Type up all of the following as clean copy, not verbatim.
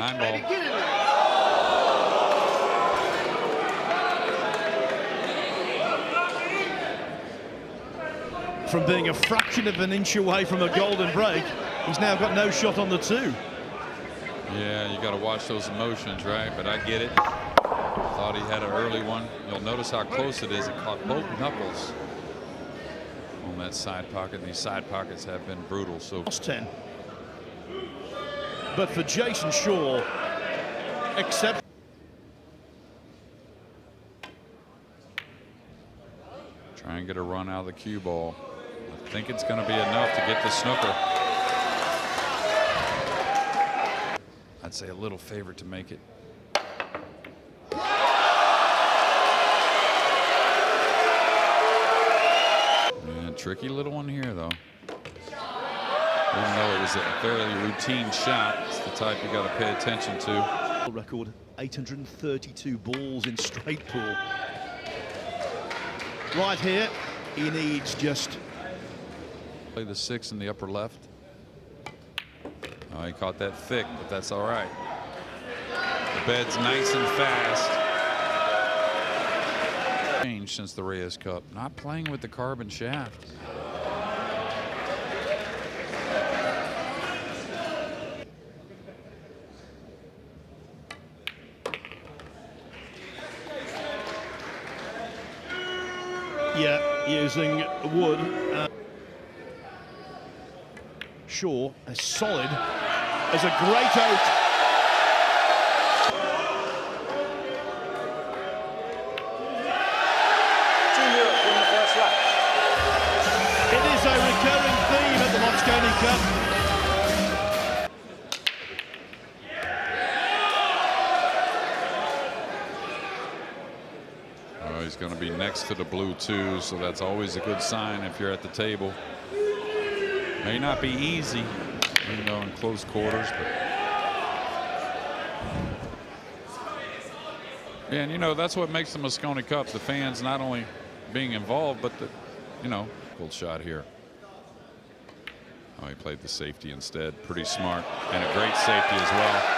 Nine ball. From being a fraction of an inch away from a golden break, he's now got no shot on the 2. Yeah, you got to watch those emotions, right? But I get it. Thought he had an early one. You'll notice how close it is. It caught both knuckles on that side pocket. And these side pockets have been brutal. So Lost 10. But for Jayson Shaw, except try and get a run out of the cue ball. I think it's going to be enough to get the snooker. I'd say a little favorite to make it. And tricky little one here, though. Even though it was a fairly routine shot, it's the type you got to pay attention to. Record 832 balls in straight pool. Right here, he needs just. Play the 6 in the upper left. Oh, he caught that thick, but that's all right. The bed's nice and fast. Changed since the Reyes Cup. Not playing with the carbon shaft. Yeah, using wood. Shaw, as solid as a great oak. It is a recurring theme at the Mosconi Cup. He's going to be next to the blue too, so that's always a good sign if you're at the table. May not be easy, you know, in close quarters, but yeah, and you know that's what makes the Mosconi Cup. The fans not only being involved, but the, you know, cool shot here. Oh, he played the safety instead. Pretty smart, and a great safety as well.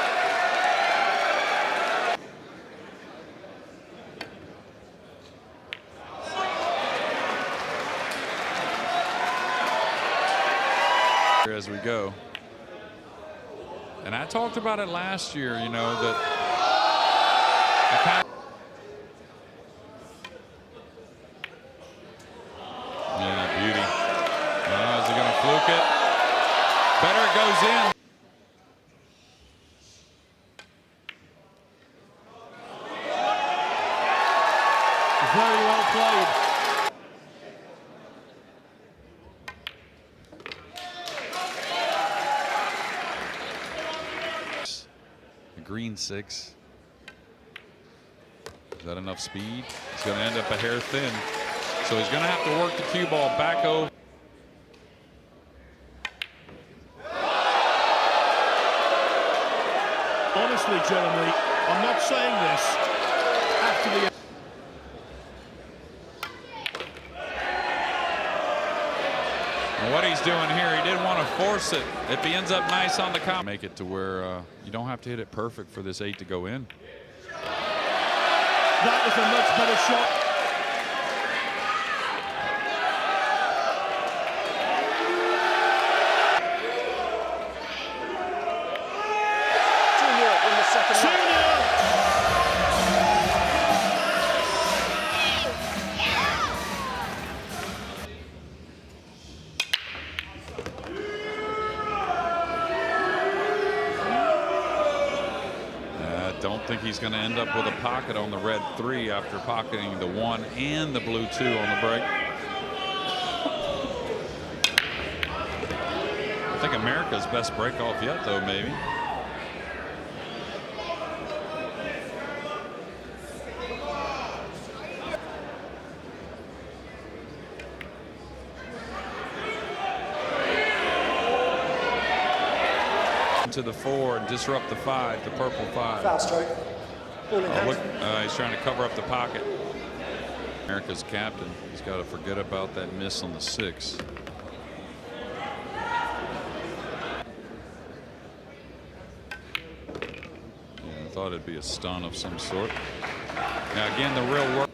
As we go, and I talked about it last year, you know, that yeah, beauty. Is he gonna fluke it? Better it goes in. Very well played. Green 6. Is that enough speed? He's going to end up a hair thin. So he's going to have to work the cue ball back over. Honestly, Jeremy, I'm not saying this after the. And what he's doing here, he didn't want to force it. If he ends up nice on the comp, make it to where you don't have to hit it perfect for this 8 to go in. That was a much better shot. Junior in the second round. Don't think he's going to end up with a pocket on the red 3 after pocketing the 1 and the blue 2 on the break. I think America's best break off yet, though, maybe. To the 4 and disrupt the 5, the purple 5. Foul stroke. Ball in hand. Look, he's trying to cover up the pocket. America's captain. He's got to forget about that miss on the 6. thought it'd be a stun of some sort. Now again, the real work.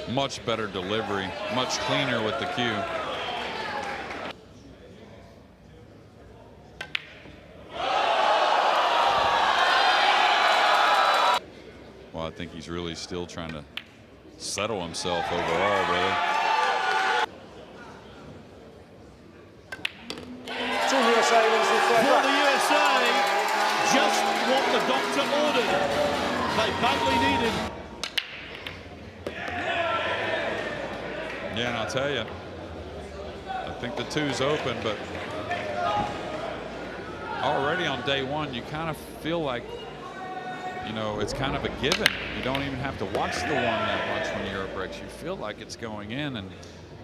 Much better delivery, much cleaner with the cue. Well, I think he's really still trying to settle himself overall, really. Team USA wins the third For round. the USA, just what the doctor ordered. They badly needed. Yeah, and I'll tell you, I think the two's open, but already on day one, you kind of feel like, you know, it's kind of a given. You don't even have to watch the one that much when Europe breaks. You feel like it's going in, and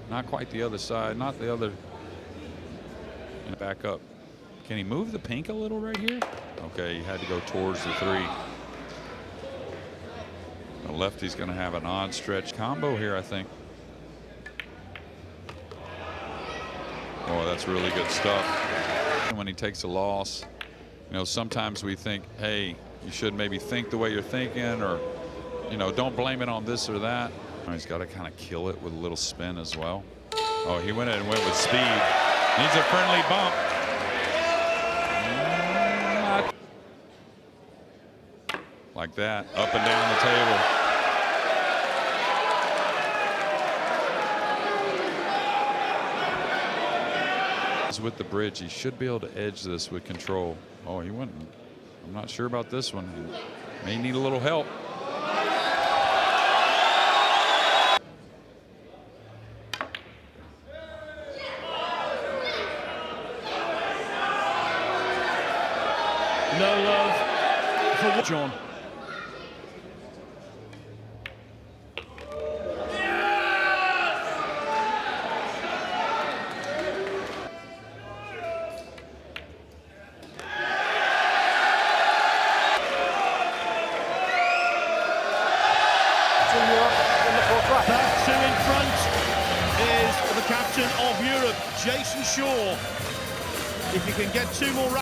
not quite the other side, not the other. And back up. Can he move the pink a little right here? Okay, he had to go towards the three. The lefty's going to have an odd stretch combo here, I think. Oh, that's really good stuff. When he takes a loss, you know, sometimes we think, hey, you should maybe think the way you're thinking, or, you know, don't blame it on this or that. He's got to kind of kill it with a little spin as well. Oh, he went in and went with speed. Needs a friendly bump. Like that, up and down the table. With the bridge, he should be able to edge this with control. Oh, he went. I'm not sure about this one. He may need a little help. No love for John. Back two in front is the captain of Europe, Jayson. If you can get two more.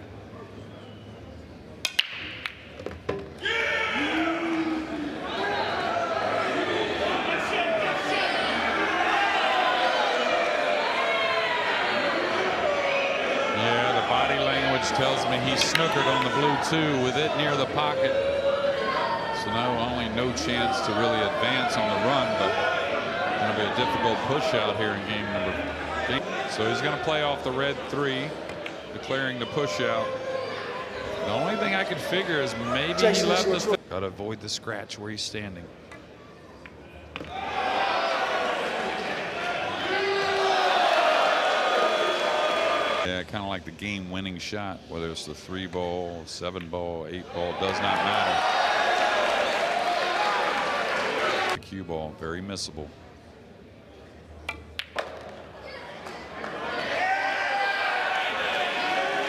Yeah, the body language tells me he's snookered on the blue two with it near the pocket. So now only no chance to really advance on the run, but going to be a difficult push out here in game number. So he's going to play off the red three, declaring the push out. The only thing I could figure is maybe Jayson, he left this. Got to avoid the scratch where he's standing. Yeah, kind of like the game-winning shot, whether it's the 3-ball, 7-ball, 8-ball, does not matter. The cue ball, very missable.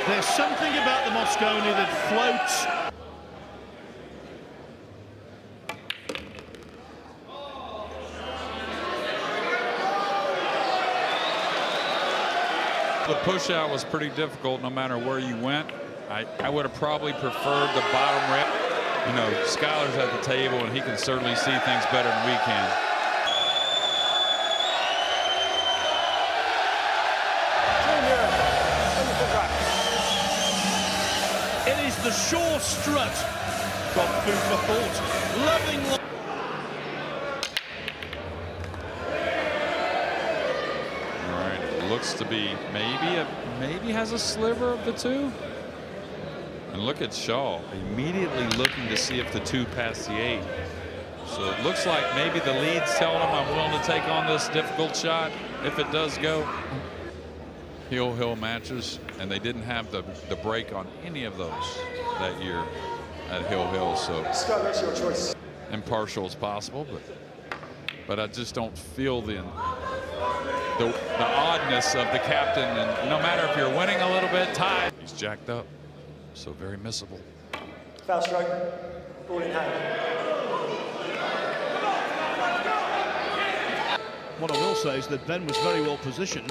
There's something about the Mosconi that floats. The push out was pretty difficult no matter where you went. I would have probably preferred the bottom red. You know, Skyler's at the table and he can certainly see things better than we can. It is the Shaw strut. Got food for thought. Loving. Looks to be maybe has a sliver of the two. And look at Shaw immediately looking to see if the two pass the 8. So it looks like maybe the lead's telling him I'm willing to take on this difficult shot if it does go. Hill matches, and they didn't have the break on any of those that year at Hill. So Skyler, your choice. Impartial as possible, but I just don't feel the oddness of the captain, and no matter if you're winning a little bit, tied, he's jacked up, so very missable. Foul stroke, ball in hand. What I will say is that Ben was very well positioned.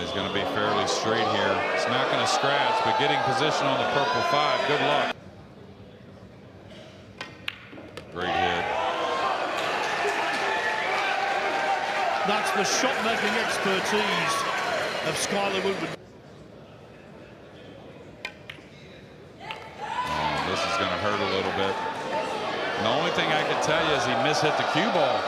He's going to be fairly straight here. It's not going to scratch, but getting position on the purple 5. Good luck. Great hit. That's the shot-making expertise of Skyler Woodward. This is going to hurt a little bit. And the only thing I can tell you is he mishit the cue ball.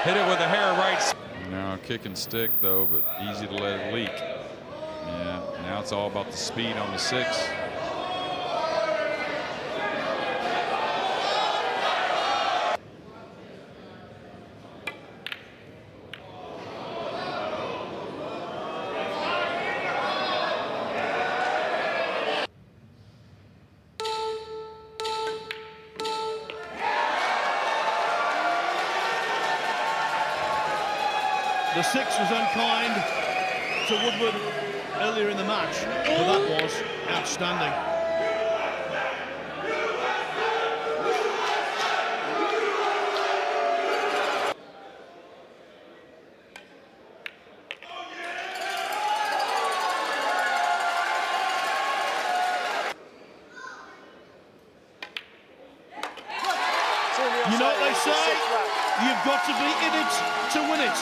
Hit it with a hair right. Now kick and stick though, but easy to let it leak. Yeah, now it's all about the speed on the 6. The 6 was unkind to Woodward earlier in the match, but that was outstanding. You know what they say? You've got to be in it to win it.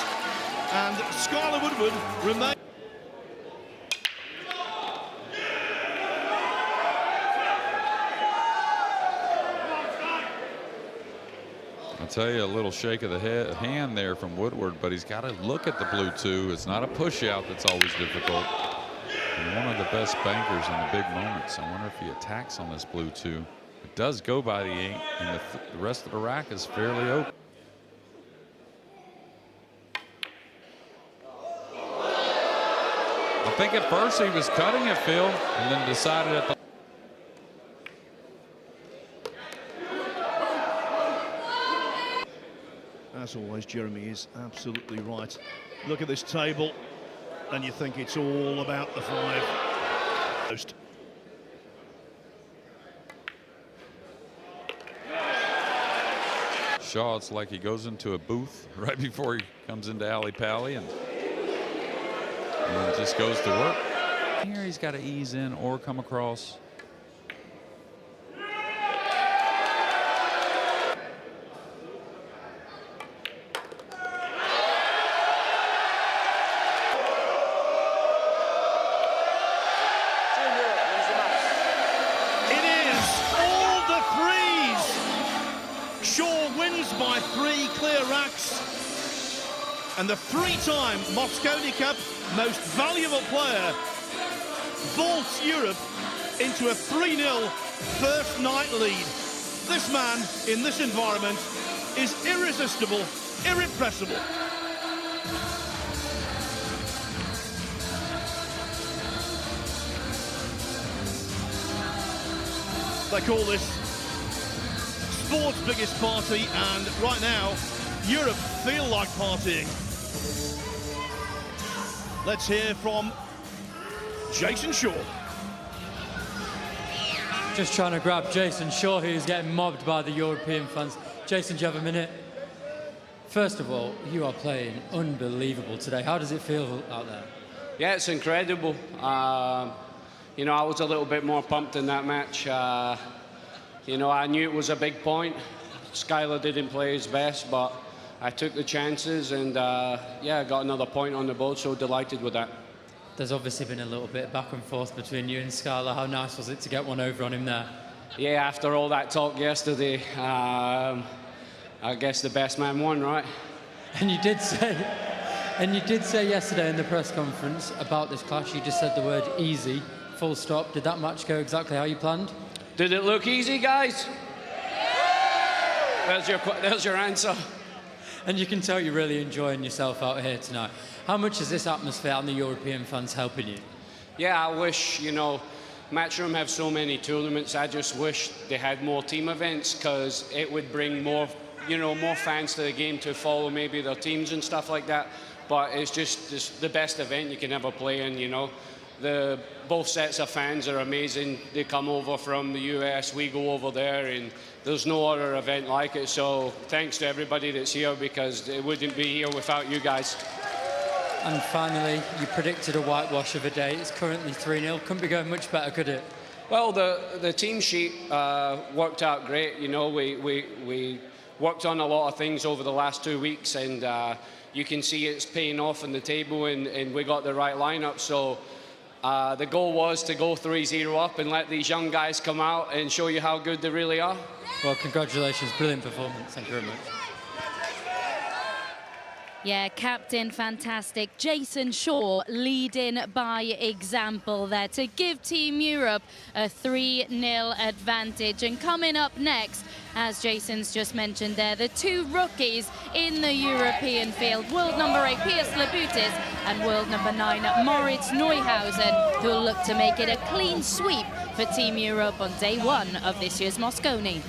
And Skyler Woodward remains. I'll tell you, a little shake of the hand there from Woodward, but he's got to look at the blue 2. It's not a push out that's always difficult. And one of the best bankers in the big moments. I wonder if he attacks on this blue 2. It does go by the 8, and the rest of the rack is fairly open. I think at first he was cutting it, Phil, and then decided at the. As always, Jeremy is absolutely right. Look at this table, and you think it's all about the 5. Shaw, it's like he goes into a booth right before he comes into Alley Pally and just goes to work. Here he's got to ease in or come across. It is all the 3s. Shaw wins by 3 clear racks. And the 3-time Mosconi Cup most valuable player vaults Europe into a 3-0 first night lead. This man, in this environment, is irresistible, irrepressible. They call this sport's biggest party, and right now, Europe feel like partying. Let's hear from Jayson Shaw. Just trying to grab Jayson Shaw, who's getting mobbed by the European fans. Jayson, do you have a minute? First of all, you are playing unbelievable today. How does it feel out there? Yeah, it's incredible. You know, I was a little bit more pumped in that match. You know, I knew it was a big point. Skyler didn't play his best, but I took the chances and, yeah, got another point on the board, so delighted with that. There's obviously been a little bit back and forth between you and Skyler. How nice was it to get one over on him there? Yeah, after all that talk yesterday, I guess the best man won, right? And you did say yesterday in the press conference about this clash, you just said the word easy, full stop. Did that match go exactly how you planned? Did it look easy, guys? There's your answer. And you can tell you're really enjoying yourself out here tonight. How much is this atmosphere and the European fans helping you? Yeah, I wish, you know, Matchroom have so many tournaments. I just wish they had more team events, because it would bring more, you know, more fans to the game to follow maybe their teams and stuff like that. But it's just the best event you can ever play in, you know. both sets of fans are amazing. They come over from the US, we go over there, and there's no other event like it. So thanks to everybody that's here, because it wouldn't be here without you guys. And finally, you predicted a whitewash of a day. It's currently 3-0. Couldn't be going much better, could it? Well, the team sheet worked out great. You know, we worked on a lot of things over the last 2 weeks, and you can see it's paying off on the table, and we got the right lineup. So the goal was to go 3-0 up and let these young guys come out and show you how good they really are. Well, congratulations. Brilliant performance. Thank you very much. Yeah, captain, fantastic. Jayson Shaw leading by example there to give Team Europe a 3-0 advantage. And coming up next, as Jason's just mentioned there, the two rookies in the European field, world number 8, Piers Labutis, and world number 9, Moritz Neuhausen, who will look to make it a clean sweep for Team Europe on day 1 of this year's Mosconi.